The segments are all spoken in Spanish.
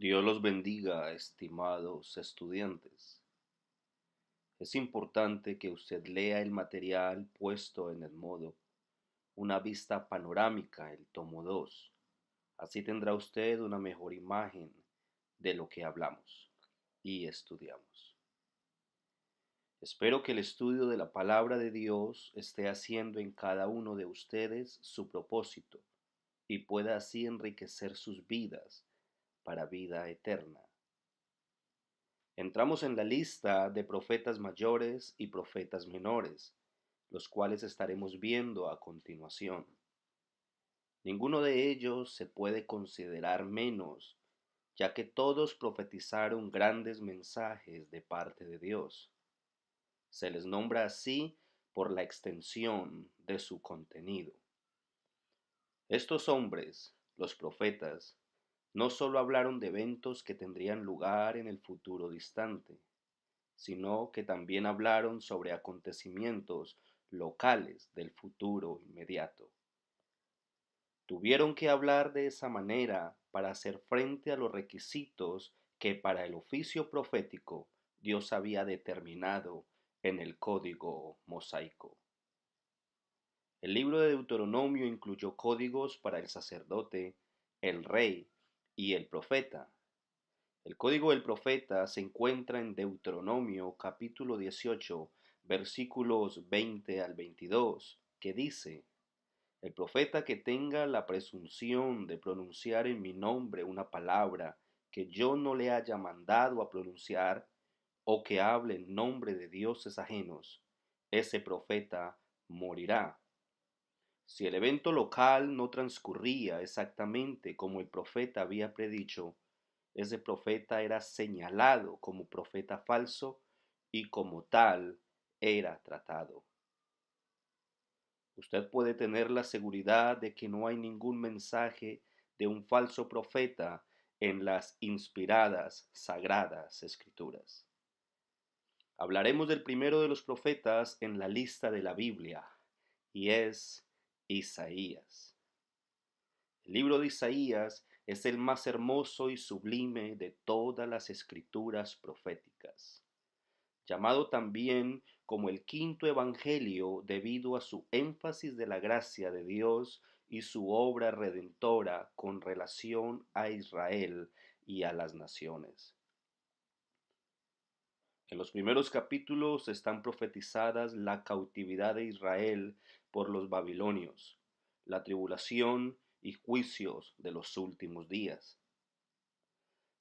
Dios los bendiga, estimados estudiantes. Es importante que usted lea el material puesto en el modo Una vista panorámica, el tomo 2. Así tendrá usted una mejor imagen de lo que hablamos y estudiamos. Espero que el estudio de la palabra de Dios esté haciendo en cada uno de ustedes su propósito y pueda así enriquecer sus vidas para vida eterna. Entramos en la lista de profetas mayores y profetas menores, los cuales estaremos viendo a continuación. Ninguno de ellos se puede considerar menos, ya que todos profetizaron grandes mensajes de parte de Dios. Se les nombra así por la extensión de su contenido. Estos hombres, los profetas, no solo hablaron de eventos que tendrían lugar en el futuro distante, sino que también hablaron sobre acontecimientos locales del futuro inmediato. Tuvieron que hablar de esa manera para hacer frente a los requisitos que para el oficio profético Dios había determinado en el código mosaico. El libro de Deuteronomio incluyó códigos para el sacerdote, el rey y el profeta. El código del profeta se encuentra en Deuteronomio capítulo 18, versículos 20 al 22, que dice: El profeta que tenga la presunción de pronunciar en mi nombre una palabra que yo no le haya mandado a pronunciar, o que hable en nombre de dioses ajenos, ese profeta morirá. Si el evento local no transcurría exactamente como el profeta había predicho, ese profeta era señalado como profeta falso y como tal era tratado. Usted puede tener la seguridad de que no hay ningún mensaje de un falso profeta en las inspiradas, sagradas escrituras. Hablaremos del primero de los profetas en la lista de la Biblia, y es Isaías. El libro de Isaías es el más hermoso y sublime de todas las escrituras proféticas, llamado también como el quinto evangelio debido a su énfasis de la gracia de Dios y su obra redentora con relación a Israel y a las naciones. En los primeros capítulos están profetizadas la cautividad de Israel por los babilonios, la tribulación y juicios de los últimos días.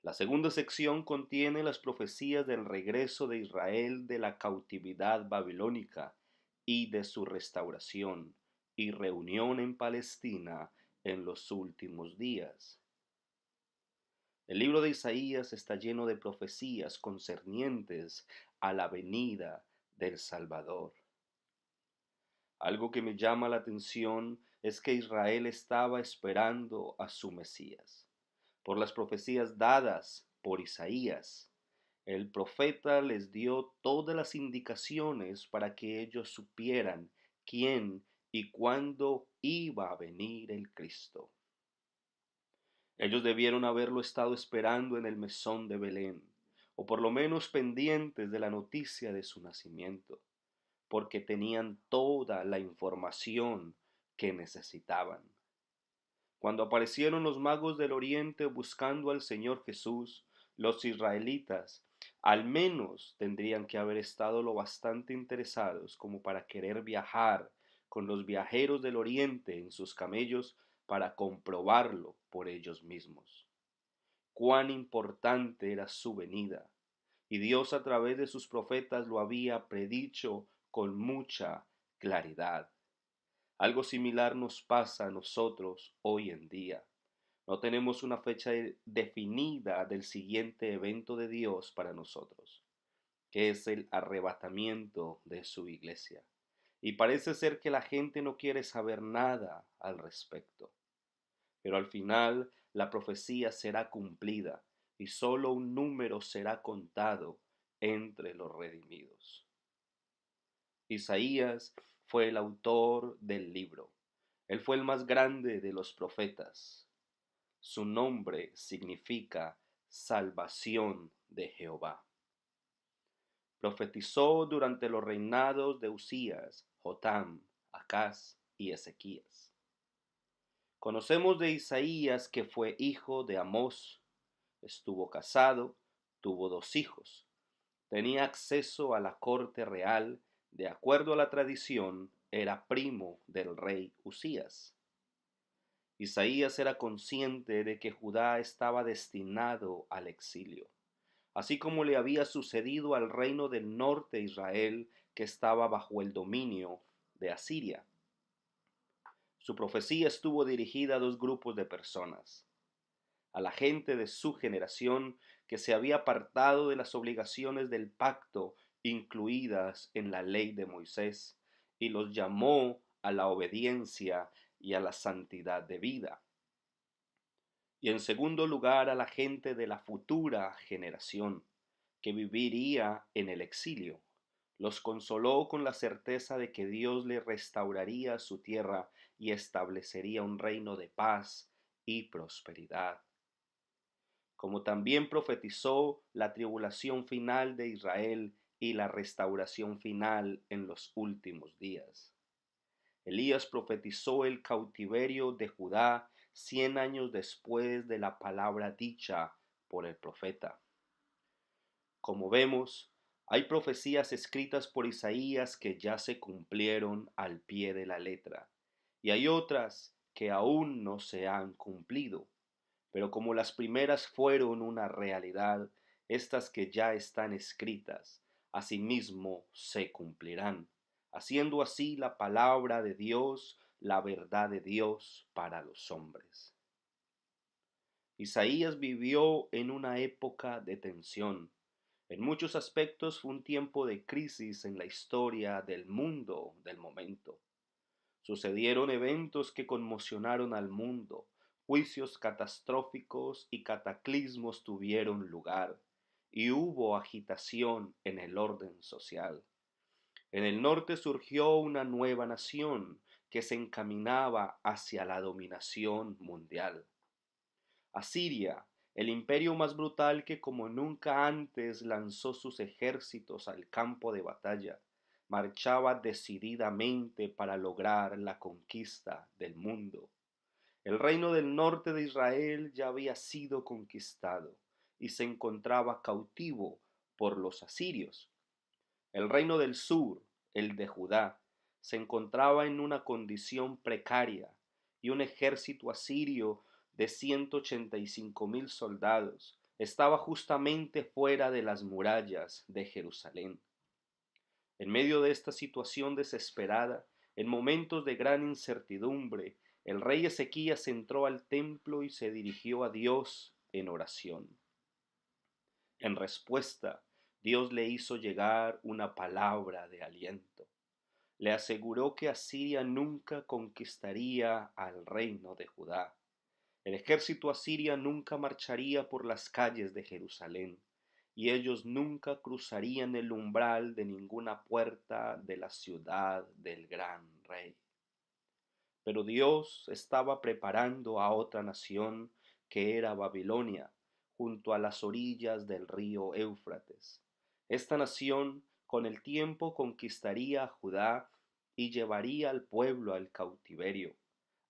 La segunda sección contiene las profecías del regreso de Israel de la cautividad babilónica y de su restauración y reunión en Palestina en los últimos días. El libro de Isaías está lleno de profecías concernientes a la venida del Salvador. Algo que me llama la atención es que Israel estaba esperando a su Mesías. Por las profecías dadas por Isaías, el profeta les dio todas las indicaciones para que ellos supieran quién y cuándo iba a venir el Cristo. Ellos debieron haberlo estado esperando en el mesón de Belén, o por lo menos pendientes de la noticia de su nacimiento, porque tenían toda la información que necesitaban. Cuando aparecieron los magos del oriente buscando al Señor Jesús, los israelitas al menos tendrían que haber estado lo bastante interesados como para querer viajar con los viajeros del oriente en sus camellos para comprobarlo por ellos mismos. Cuán importante era su venida, y Dios a través de sus profetas lo había predicho con mucha claridad. Algo similar nos pasa a nosotros hoy en día. No tenemos una fecha definida del siguiente evento de Dios para nosotros, que es el arrebatamiento de su iglesia. Y parece ser que la gente no quiere saber nada al respecto. Pero al final la profecía será cumplida y solo un número será contado entre los redimidos. Isaías fue el autor del libro. Él fue el más grande de los profetas. Su nombre significa salvación de Jehová. Profetizó durante los reinados de Usías, Jotam, Acaz y Ezequías. Conocemos de Isaías que fue hijo de Amós, estuvo casado, tuvo 2 hijos, tenía acceso a la corte real, de acuerdo a la tradición, era primo del rey Usías. Isaías era consciente de que Judá estaba destinado al exilio, así como le había sucedido al reino del norte de Israel, que estaba bajo el dominio de Asiria. Su profecía estuvo dirigida a 2 grupos de personas: a la gente de su generación que se había apartado de las obligaciones del pacto incluidas en la ley de Moisés, y los llamó a la obediencia y a la santidad de vida. Y en segundo lugar, a la gente de la futura generación que viviría en el exilio. Los consoló con la certeza de que Dios le restauraría su tierra y establecería un reino de paz y prosperidad. Como también profetizó la tribulación final de Israel y la restauración final en los últimos días. Elías profetizó el cautiverio de Judá 100 años después de la palabra dicha por el profeta. Como vemos, hay profecías escritas por Isaías que ya se cumplieron al pie de la letra, y hay otras que aún no se han cumplido. Pero como las primeras fueron una realidad, estas que ya están escritas, asimismo se cumplirán, haciendo así la palabra de Dios, la verdad de Dios para los hombres. Isaías vivió en una época de tensión. En muchos aspectos fue un tiempo de crisis en la historia del mundo del momento. Sucedieron eventos que conmocionaron al mundo, juicios catastróficos y cataclismos tuvieron lugar, y hubo agitación en el orden social. En el norte surgió una nueva nación que se encaminaba hacia la dominación mundial. Asiria, el imperio más brutal que como nunca antes lanzó sus ejércitos al campo de batalla, marchaba decididamente para lograr la conquista del mundo. El reino del norte de Israel ya había sido conquistado y se encontraba cautivo por los asirios. El reino del sur, el de Judá, se encontraba en una condición precaria, y un ejército asirio de 185,000 soldados estaba justamente fuera de las murallas de Jerusalén. En medio de esta situación desesperada, en momentos de gran incertidumbre, el rey Ezequías entró al templo y se dirigió a Dios en oración. En respuesta, Dios le hizo llegar una palabra de aliento. Le aseguró que Asiria nunca conquistaría al reino de Judá. El ejército asiria nunca marcharía por las calles de Jerusalén, y ellos nunca cruzarían el umbral de ninguna puerta de la ciudad del gran rey. Pero Dios estaba preparando a otra nación, que era Babilonia, junto a las orillas del río Éufrates. Esta nación con el tiempo conquistaría a Judá y llevaría al pueblo al cautiverio,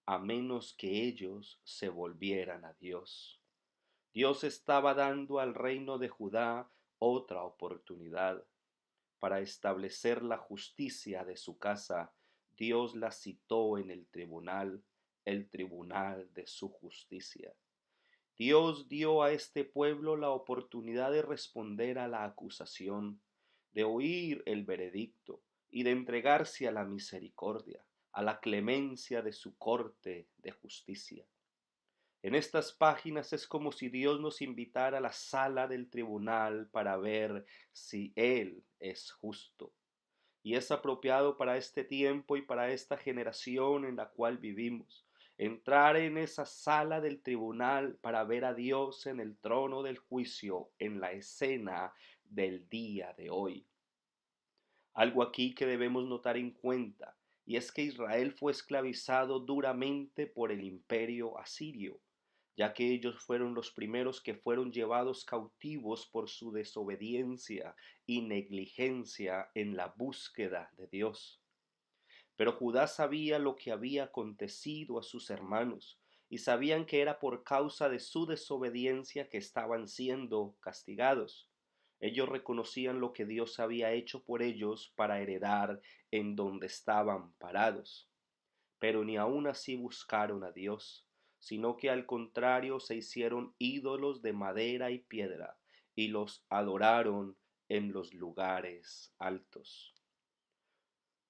a menos que ellos se volvieran a Dios. Dios estaba dando al reino de Judá otra oportunidad. Para establecer la justicia de su casa, Dios la citó en el tribunal de su justicia. Dios dio a este pueblo la oportunidad de responder a la acusación, de oír el veredicto y de entregarse a la misericordia, a la clemencia de su corte de justicia. En estas páginas es como si Dios nos invitara a la sala del tribunal para ver si Él es justo. Y es apropiado para este tiempo y para esta generación en la cual vivimos entrar en esa sala del tribunal para ver a Dios en el trono del juicio, en la escena del día de hoy. Algo aquí que debemos notar en cuenta, y es que Israel fue esclavizado duramente por el imperio asirio. ya que ellos fueron los primeros que fueron llevados cautivos por su desobediencia y negligencia en la búsqueda de Dios. Pero Judá sabía lo que había acontecido a sus hermanos, y sabían que era por causa de su desobediencia que estaban siendo castigados. Ellos reconocían lo que Dios había hecho por ellos para heredar en donde estaban parados. Pero ni aun así buscaron a Dios, sino que al contrario se hicieron ídolos de madera y piedra, y los adoraron en los lugares altos.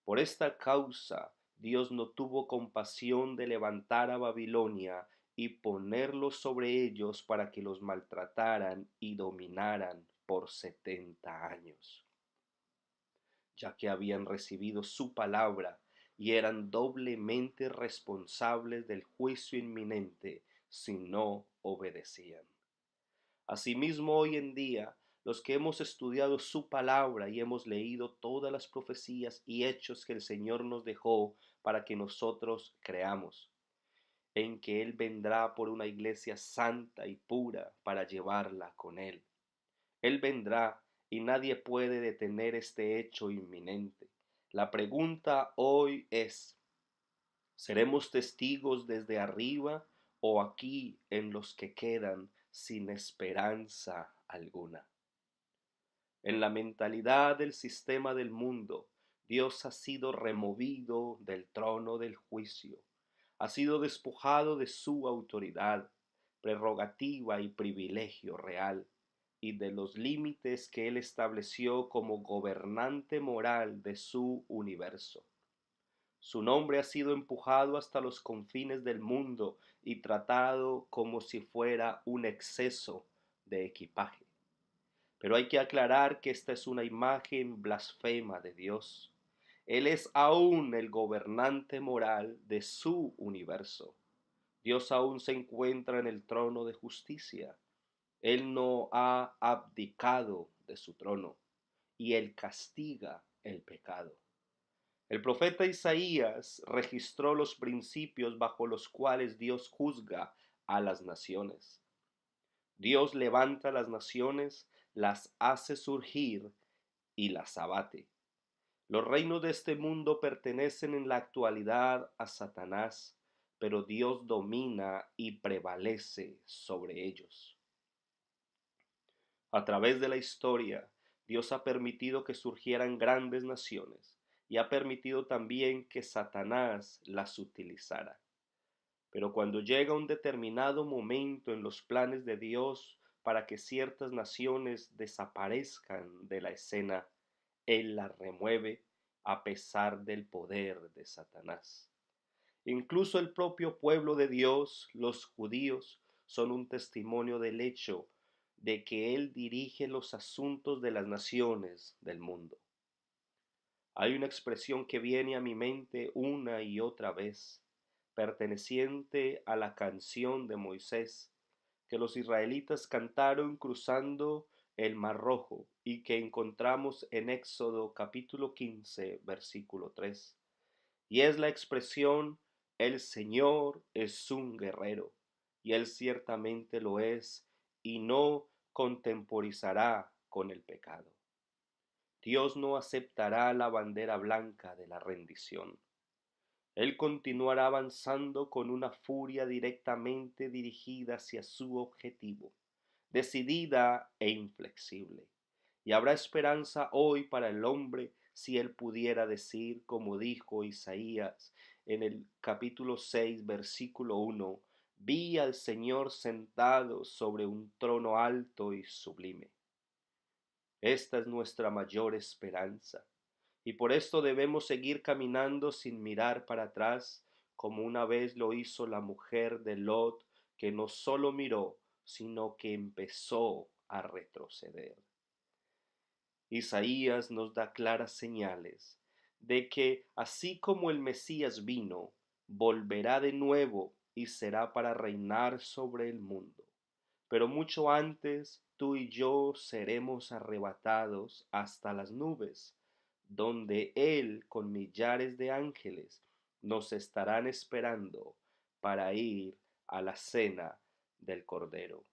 Por esta causa Dios no tuvo compasión de levantar a Babilonia y ponerlos sobre ellos para que los maltrataran y dominaran por 70 años, ya que habían recibido su palabra y eran doblemente responsables del juicio inminente si no obedecían. Asimismo, hoy en día, los que hemos estudiado su palabra y hemos leído todas las profecías y hechos que el Señor nos dejó para que nosotros creamos, en que Él vendrá por una iglesia santa y pura para llevarla con Él. Él vendrá y nadie puede detener este hecho inminente. La pregunta hoy es, ¿seremos testigos desde arriba o aquí en los que quedan sin esperanza alguna? En la mentalidad del sistema del mundo, Dios ha sido removido del trono del juicio, ha sido despojado de su autoridad, prerrogativa y privilegio real, y de los límites que Él estableció como gobernante moral de su universo. Su nombre ha sido empujado hasta los confines del mundo y tratado como si fuera un exceso de equipaje. Pero hay que aclarar que esta es una imagen blasfema de Dios. Él es aún el gobernante moral de su universo. Dios aún se encuentra en el trono de justicia. Él no ha abdicado de su trono y Él castiga el pecado. El profeta Isaías registró los principios bajo los cuales Dios juzga a las naciones. Dios levanta las naciones, las hace surgir y las abate. Los reinos de este mundo pertenecen en la actualidad a Satanás, pero Dios domina y prevalece sobre ellos. A través de la historia, Dios ha permitido que surgieran grandes naciones y ha permitido también que Satanás las utilizara. Pero cuando llega un determinado momento en los planes de Dios para que ciertas naciones desaparezcan de la escena, Él las remueve a pesar del poder de Satanás. Incluso el propio pueblo de Dios, los judíos, son un testimonio del hecho de que Él dirige los asuntos de las naciones del mundo. Hay una expresión que viene a mi mente una y otra vez, perteneciente a la canción de Moisés, que los israelitas cantaron cruzando el Mar Rojo y que encontramos en Éxodo capítulo 15, versículo 3. Y es la expresión, el Señor es un guerrero, y Él ciertamente lo es, y no contemporizará con el pecado. Dios no aceptará la bandera blanca de la rendición. Él continuará avanzando con una furia directamente dirigida hacia su objetivo, decidida e inflexible. Y habrá esperanza hoy para el hombre si él pudiera decir, como dijo Isaías en el capítulo 6, versículo 1, vi al Señor sentado sobre un trono alto y sublime. Esta es nuestra mayor esperanza, y por esto debemos seguir caminando sin mirar para atrás, como una vez lo hizo la mujer de Lot, que no solo miró, sino que empezó a retroceder. Isaías nos da claras señales de que así como el Mesías vino, volverá de nuevo y será para reinar sobre el mundo. Pero mucho antes tú y yo seremos arrebatados hasta las nubes, donde Él con millares de ángeles nos estarán esperando para ir a la cena del Cordero.